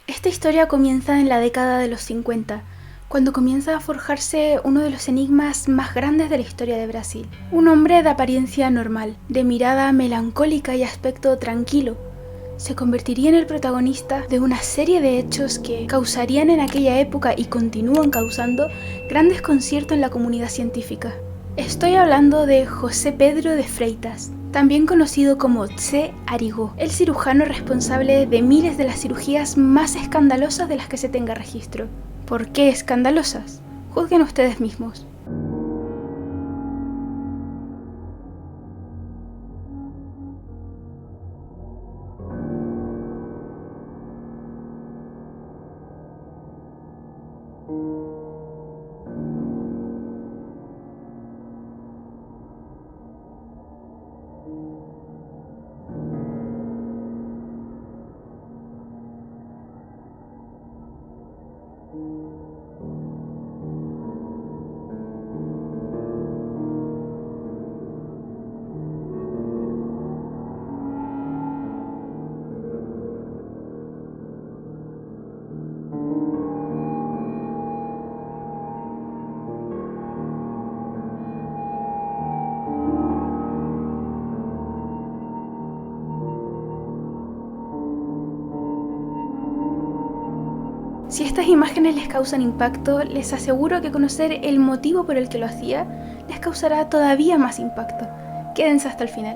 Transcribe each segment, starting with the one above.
Esta historia comienza en la década de los 50, cuando comienza a forjarse uno de los enigmas más grandes de la historia de Brasil. Un hombre de apariencia normal, de mirada melancólica y aspecto tranquilo, se convertiría en el protagonista de una serie de hechos que causarían en aquella época y continúan causando grandes desconcierto en la comunidad científica. Estoy hablando de José Pedro de Freitas, también conocido como Zé Arigó, el cirujano responsable de miles de las cirugías más escandalosas de las que se tenga registro. ¿Por qué escandalosas? Juzguen ustedes mismos. Si estas imágenes les causan impacto, les aseguro que conocer el motivo por el que lo hacía les causará todavía más impacto. Quédense hasta el final.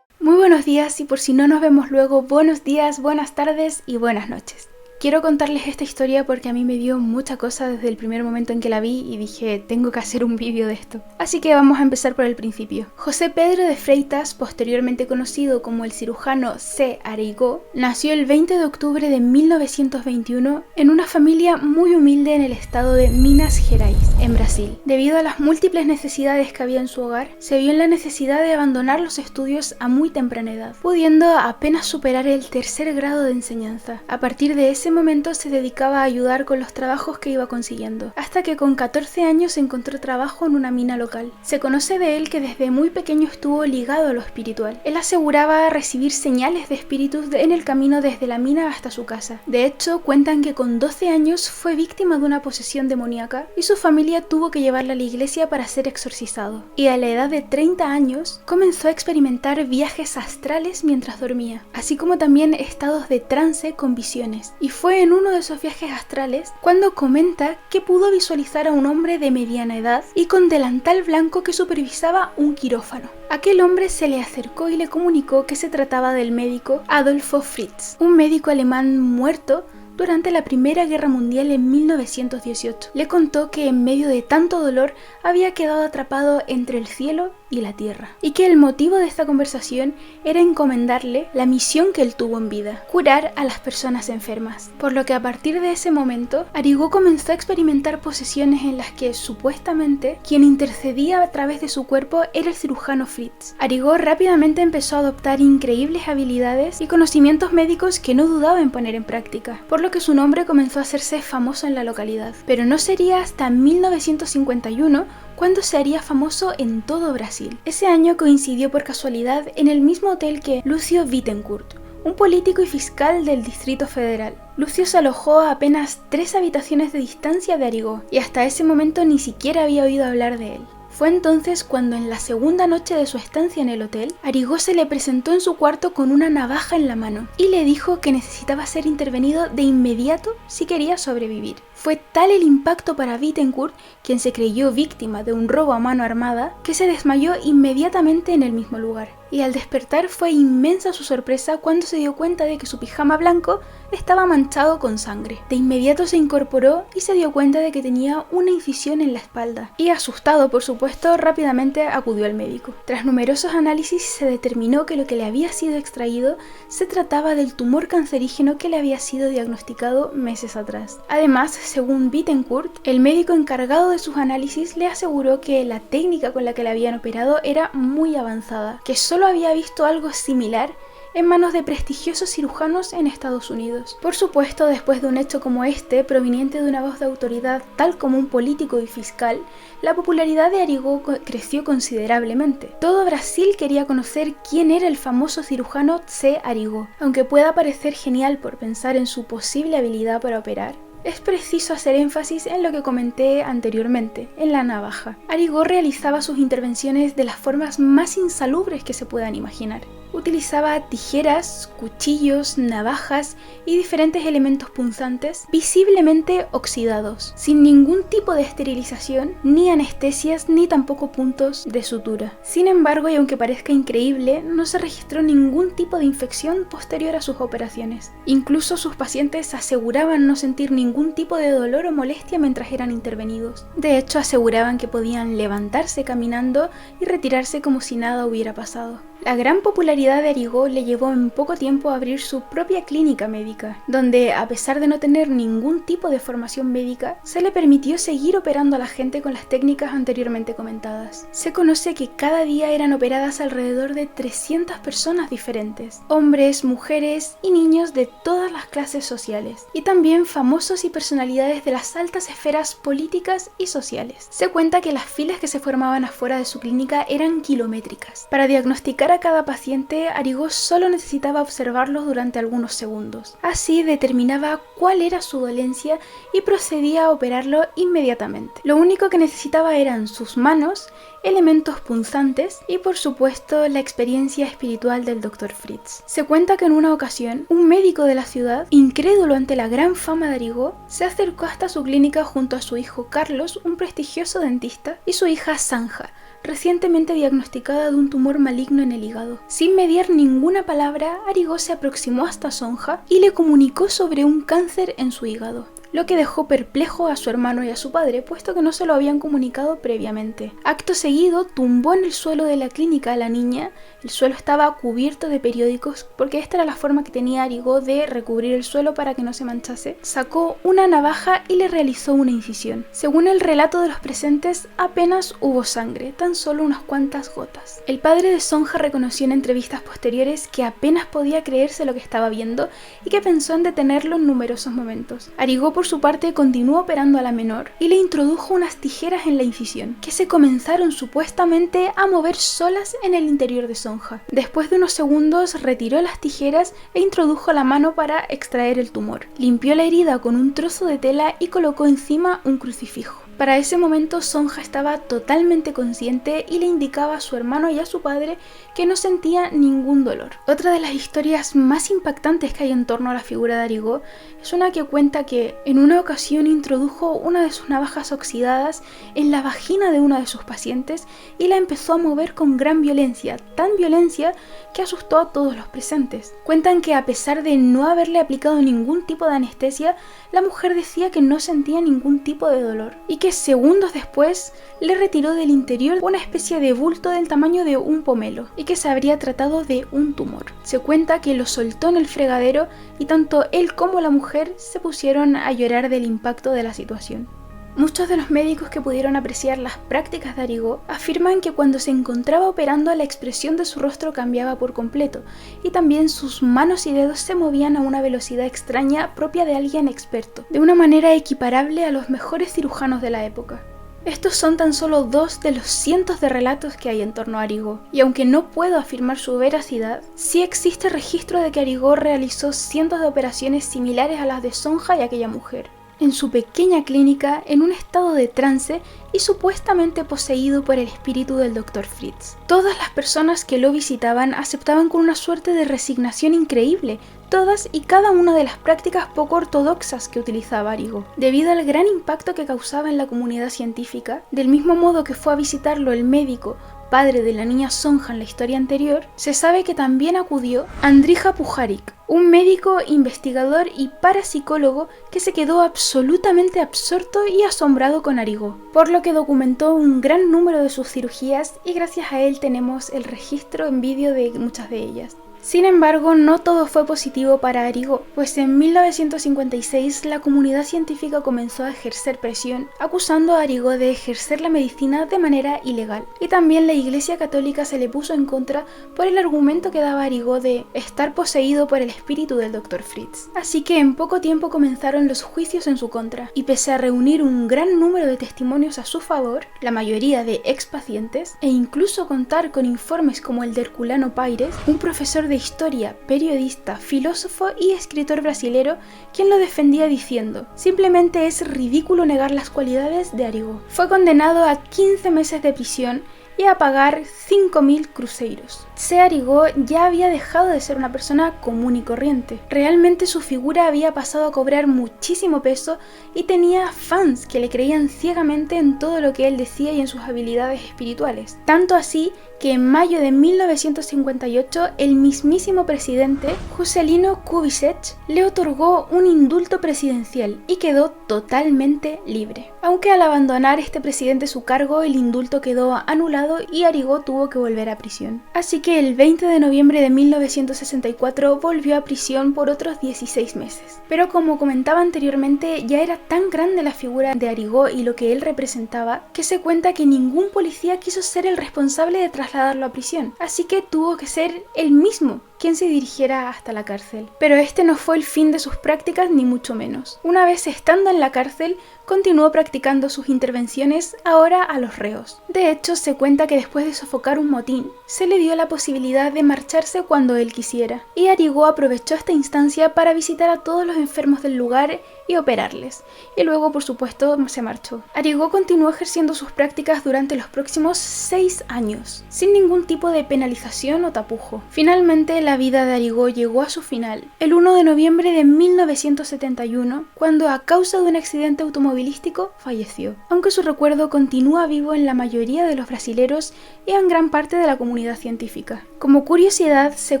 Muy buenos días y por si no nos vemos luego, buenos días, buenas tardes y buenas noches. Quiero contarles esta historia porque a mí me dio mucha cosa desde el primer momento en que la vi y dije, tengo que hacer un vídeo de esto. Así que vamos a empezar por el principio. José Pedro de Freitas, posteriormente conocido como el cirujano Zé Arigó, nació el 20 de octubre de 1921 en una familia muy humilde en el estado de Minas Gerais, en Brasil. Debido a las múltiples necesidades que había en su hogar, se vio en la necesidad de abandonar los estudios a muy temprana edad, pudiendo apenas superar el tercer grado de enseñanza. A partir de ese momento se dedicaba a ayudar con los trabajos que iba consiguiendo, hasta que con 14 años encontró trabajo en una mina local. Se conoce de él que desde muy pequeño estuvo ligado a lo espiritual. Él aseguraba recibir señales de espíritus en el camino desde la mina hasta su casa. De hecho, cuentan que con 12 años fue víctima de una posesión demoníaca y su familia tuvo que llevarla a la iglesia para ser exorcizado. Y a la edad de 30 años comenzó a experimentar viajes astrales mientras dormía, así como también estados de trance con visiones. Y fue en uno de esos viajes astrales cuando comenta que pudo visualizar a un hombre de mediana edad y con delantal blanco que supervisaba un quirófano. Aquel hombre se le acercó y le comunicó que se trataba del médico Adolfo Fritz, un médico alemán muerto durante la Primera Guerra Mundial en 1918. Le contó que en medio de tanto dolor había quedado atrapado entre el cielo y la tierra, y que el motivo de esta conversación era encomendarle la misión que él tuvo en vida, curar a las personas enfermas. Por lo que a partir de ese momento, Arigó comenzó a experimentar posesiones en las que supuestamente quien intercedía a través de su cuerpo era el cirujano Fritz. Arigó rápidamente empezó a adoptar increíbles habilidades y conocimientos médicos que no dudaba en poner en práctica, por lo que su nombre comenzó a hacerse famoso en la localidad. Pero no sería hasta 1951 cuando se haría famoso en todo Brasil. Ese año coincidió por casualidad en el mismo hotel que Lúcio Bittencourt, un político y fiscal del Distrito Federal. Lúcio se alojó a apenas 3 habitaciones de distancia de Arigó y hasta ese momento ni siquiera había oído hablar de él. Fue entonces cuando en la segunda noche de su estancia en el hotel, Arigó se le presentó en su cuarto con una navaja en la mano y le dijo que necesitaba ser intervenido de inmediato si quería sobrevivir. Fue tal el impacto para Bittencourt, quien se creyó víctima de un robo a mano armada, que se desmayó inmediatamente en el mismo lugar. Y al despertar fue inmensa su sorpresa cuando se dio cuenta de que su pijama blanco estaba manchado con sangre. De inmediato se incorporó y se dio cuenta de que tenía una incisión en la espalda. Y asustado, por supuesto, rápidamente acudió al médico. Tras numerosos análisis se determinó que lo que le había sido extraído se trataba del tumor cancerígeno que le había sido diagnosticado meses atrás. Además, según Bittencourt, el médico encargado de sus análisis le aseguró que la técnica con la que le habían operado era muy avanzada, que solo había visto algo similar en manos de prestigiosos cirujanos en Estados Unidos. Por supuesto, después de un hecho como este, proveniente de una voz de autoridad tal como un político y fiscal, la popularidad de Arigó creció considerablemente. Todo Brasil quería conocer quién era el famoso cirujano C. Arigó. Aunque pueda parecer genial por pensar en su posible habilidad para operar, es preciso hacer énfasis en lo que comenté anteriormente, en la navaja. Arigó realizaba sus intervenciones de las formas más insalubres que se puedan imaginar. Utilizaba tijeras, cuchillos, navajas y diferentes elementos punzantes visiblemente oxidados, sin ningún tipo de esterilización, ni anestesias, ni tampoco puntos de sutura. Sin embargo, y aunque parezca increíble, no se registró ningún tipo de infección posterior a sus operaciones. Incluso sus pacientes aseguraban no sentir ningún tipo de dolor o molestia mientras eran intervenidos. De hecho, aseguraban que podían levantarse caminando y retirarse como si nada hubiera pasado. La gran popularidad de Arigó le llevó en poco tiempo a abrir su propia clínica médica, donde, a pesar de no tener ningún tipo de formación médica, se le permitió seguir operando a la gente con las técnicas anteriormente comentadas. Se conoce que cada día eran operadas alrededor de 300 personas diferentes, hombres, mujeres y niños de todas las clases sociales, y también famosos y personalidades de las altas esferas políticas y sociales. Se cuenta que las filas que se formaban afuera de su clínica eran kilométricas. Para diagnosticar a cada paciente, Arigó solo necesitaba observarlos durante algunos segundos. Así determinaba cuál era su dolencia y procedía a operarlo inmediatamente. Lo único que necesitaba eran sus manos, elementos punzantes y por supuesto la experiencia espiritual del Dr. Fritz. Se cuenta que en una ocasión, un médico de la ciudad, incrédulo ante la gran fama de Arigó, se acercó hasta su clínica junto a su hijo Carlos, un prestigioso dentista, y su hija Sanja, recientemente diagnosticada de un tumor maligno en el hígado. Sin mediar ninguna palabra, Arigó se aproximó hasta Sonja y le comunicó sobre un cáncer en su hígado, lo que dejó perplejo a su hermano y a su padre, puesto que no se lo habían comunicado previamente. Acto seguido, tumbó en el suelo de la clínica a la niña. El suelo estaba cubierto de periódicos, porque esta era la forma que tenía Arigó de recubrir el suelo para que no se manchase. Sacó una navaja y le realizó una incisión. Según el relato de los presentes, apenas hubo sangre, tan solo unas cuantas gotas. El padre de Sonja reconoció en entrevistas posteriores que apenas podía creerse lo que estaba viendo y que pensó en detenerlo en numerosos momentos. Arigó, por su parte, continuó operando a la menor y le introdujo unas tijeras en la incisión, que se comenzaron supuestamente a mover solas en el interior de Sonja. Después de unos segundos, retiró las tijeras e introdujo la mano para extraer el tumor. Limpió la herida con un trozo de tela y colocó encima un crucifijo. Para ese momento, Sonja estaba totalmente consciente y le indicaba a su hermano y a su padre que no sentía ningún dolor. Otra de las historias más impactantes que hay en torno a la figura de Arigó es una que cuenta que en una ocasión introdujo una de sus navajas oxidadas en la vagina de uno de sus pacientes y la empezó a mover con gran violencia, tan violencia que asustó a todos los presentes. Cuentan que a pesar de no haberle aplicado ningún tipo de anestesia, la mujer decía que no sentía ningún tipo de dolor y que segundos después le retiró del interior una especie de bulto del tamaño de un pomelo y que se habría tratado de un tumor. Se cuenta que lo soltó en el fregadero y tanto él como la mujer se pusieron a llorar del impacto de la situación. Muchos de los médicos que pudieron apreciar las prácticas de Arigó afirman que cuando se encontraba operando la expresión de su rostro cambiaba por completo y también sus manos y dedos se movían a una velocidad extraña propia de alguien experto, de una manera equiparable a los mejores cirujanos de la época. Estos son tan solo dos de los cientos de relatos que hay en torno a Arigó, y aunque no puedo afirmar su veracidad, sí existe registro de que Arigó realizó cientos de operaciones similares a las de Sonja y aquella mujer, en su pequeña clínica, en un estado de trance y supuestamente poseído por el espíritu del Dr. Fritz. Todas las personas que lo visitaban aceptaban con una suerte de resignación increíble todas y cada una de las prácticas poco ortodoxas que utilizaba Arigó, debido al gran impacto que causaba en la comunidad científica. Del mismo modo que fue a visitarlo el médico padre de la niña Sonja en la historia anterior, se sabe que también acudió Andrija Puharich, un médico, investigador y parapsicólogo que se quedó absolutamente absorto y asombrado con Arigó, por lo que documentó un gran número de sus cirugías y gracias a él tenemos el registro en vídeo de muchas de ellas. Sin embargo, no todo fue positivo para Arigó, pues en 1956 la comunidad científica comenzó a ejercer presión, acusando a Arigó de ejercer la medicina de manera ilegal. Y también la Iglesia Católica se le puso en contra por el argumento que daba Arigó de estar poseído por el espíritu del Dr. Fritz. Así que en poco tiempo comenzaron los juicios en su contra, y pese a reunir un gran número de testimonios a su favor, la mayoría de expacientes, e incluso contar con informes como el de Herculano Pires, un profesor de historia, periodista, filósofo y escritor brasilero, quien lo defendía diciendo: simplemente es ridículo negar las cualidades de Arigó. Fue condenado a 15 meses de prisión y a pagar 5.000 cruzeiros. Tse Arigó ya había dejado de ser una persona común y corriente. Realmente su figura había pasado a cobrar muchísimo peso y tenía fans que le creían ciegamente en todo lo que él decía y en sus habilidades espirituales. Tanto así que en mayo de 1958 el mismísimo presidente Juscelino Kubitschek le otorgó un indulto presidencial y quedó totalmente libre. Aunque al abandonar este presidente su cargo, el indulto quedó anulado y Arigó tuvo que volver a prisión. Así que el 20 de noviembre de 1964 volvió a prisión por otros 16 meses. Pero como comentaba anteriormente, ya era tan grande la figura de Arigó y lo que él representaba, que se cuenta que ningún policía quiso ser el responsable de trasladarlo a prisión. Así que tuvo que ser él mismo quien se dirigiera hasta la cárcel. Pero este no fue el fin de sus prácticas, ni mucho menos. Una vez estando en la cárcel, continuó practicando sus intervenciones ahora a los reos. De hecho, se cuenta que después de sofocar un motín, se le dio la posibilidad de marcharse cuando él quisiera, y Arigó aprovechó esta instancia para visitar a todos los enfermos del lugar y operarles, y luego por supuesto se marchó. Arigó continuó ejerciendo sus prácticas durante los próximos 6 años, sin ningún tipo de penalización o tapujo. Finalmente la vida de Arigó llegó a su final el 1 de noviembre de 1971, cuando a causa de un accidente automovilístico falleció, aunque su recuerdo continúa vivo en la mayoría de los brasileros y en gran parte de la comunidad científica. Como curiosidad, se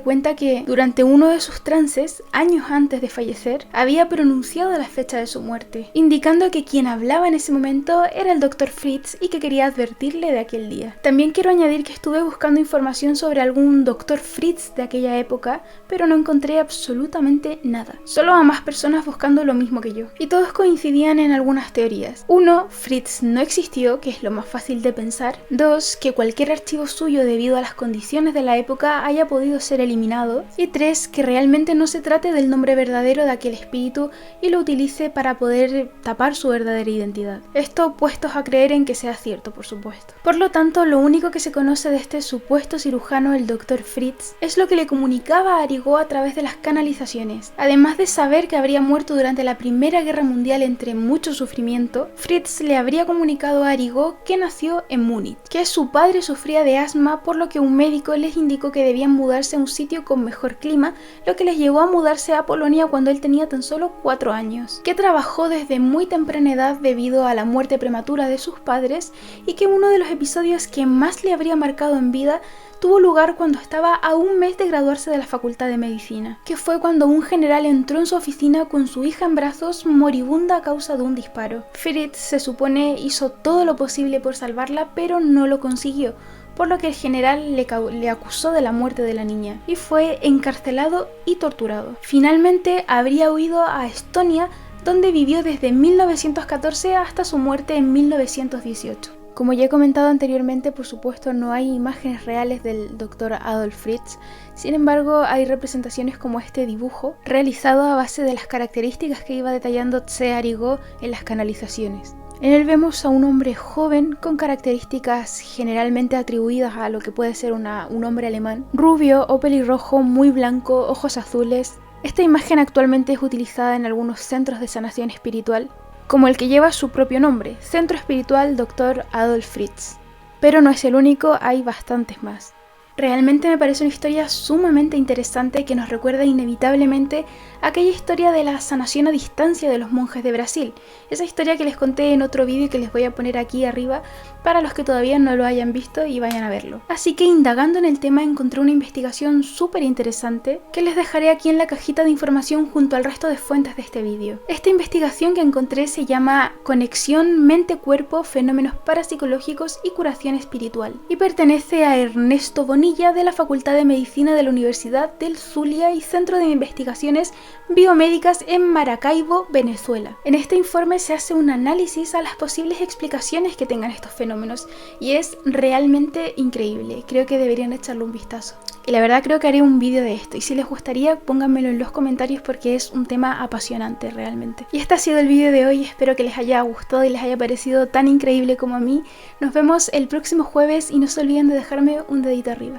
cuenta que durante uno de sus trances, años antes de fallecer, había pronunciado la fecha de su muerte, indicando que quien hablaba en ese momento era el Dr. Fritz y que quería advertirle de aquel día. También quiero añadir que estuve buscando información sobre algún Dr. Fritz de aquella época, pero no encontré absolutamente nada. Solo a más personas buscando lo mismo que yo. Y todos coincidían en algunas teorías. 1. Fritz no existió, que es lo más fácil de pensar. 2. Que cualquier archivo suyo debido a las condiciones de la época haya podido ser eliminado. Y 3. Que realmente no se trate del nombre verdadero de aquel espíritu y lo utilice para poder tapar su verdadera identidad. Esto puestos a creer en que sea cierto, por supuesto. Por lo tanto, lo único que se conoce de este supuesto cirujano, el Dr. Fritz, es lo que le comunicaba a Arigó a través de las canalizaciones. Además de saber que habría muerto durante la Primera Guerra Mundial entre mucho sufrimiento, Fritz le habría comunicado a Arigó que nació en Múnich, que su padre sufría de asma, por lo que un médico les indicó que debían mudarse a un sitio con mejor clima, lo que les llevó a mudarse a Polonia cuando él tenía tan solo 4 años, que trabajó desde muy temprana edad debido a la muerte prematura de sus padres, y que uno de los episodios que más le habría marcado en vida tuvo lugar cuando estaba a un mes de graduarse de la Facultad de Medicina, que fue cuando un general entró en su oficina con su hija en brazos, moribunda a causa de un disparo. Fritz, se supone, hizo todo lo posible por salvarla, pero no lo consiguió, por lo que el general le acusó de la muerte de la niña y fue encarcelado y torturado. Finalmente habría huido a Estonia, donde vivió desde 1914 hasta su muerte en 1918. Como ya he comentado anteriormente, por supuesto no hay imágenes reales del Dr. Adolf Fritz, sin embargo hay representaciones como este dibujo, realizado a base de las características que iba detallando Tse Arigó en las canalizaciones. En él vemos a un hombre joven con características generalmente atribuidas a lo que puede ser un hombre alemán, rubio o pelirrojo, muy blanco, ojos azules. Esta imagen actualmente es utilizada en algunos centros de sanación espiritual, como el que lleva su propio nombre, Centro Espiritual Dr. Adolf Fritz. Pero no es el único, hay bastantes más. Realmente me parece una historia sumamente interesante que nos recuerda inevitablemente aquella historia de la sanación a distancia de los monjes de Brasil. Esa historia que les conté en otro vídeo que les voy a poner aquí arriba para los que todavía no lo hayan visto y vayan a verlo. Así que indagando en el tema encontré una investigación súper interesante que les dejaré aquí en la cajita de información junto al resto de fuentes de este vídeo. Esta investigación que encontré se llama Conexión Mente-Cuerpo, Fenómenos Parapsicológicos y Curación Espiritual y pertenece a Ernesto Bonilla, Munilla de la Facultad de Medicina de la Universidad del Zulia y Centro de Investigaciones Biomédicas en Maracaibo, Venezuela. En este informe se hace un análisis a las posibles explicaciones que tengan estos fenómenos y es realmente increíble. Creo que deberían echarle un vistazo. Y la verdad creo que haré un vídeo de esto y si les gustaría pónganmelo en los comentarios porque es un tema apasionante realmente. Y este ha sido el vídeo de hoy, espero que les haya gustado y les haya parecido tan increíble como a mí. Nos vemos el próximo jueves y no se olviden de dejarme un dedito arriba.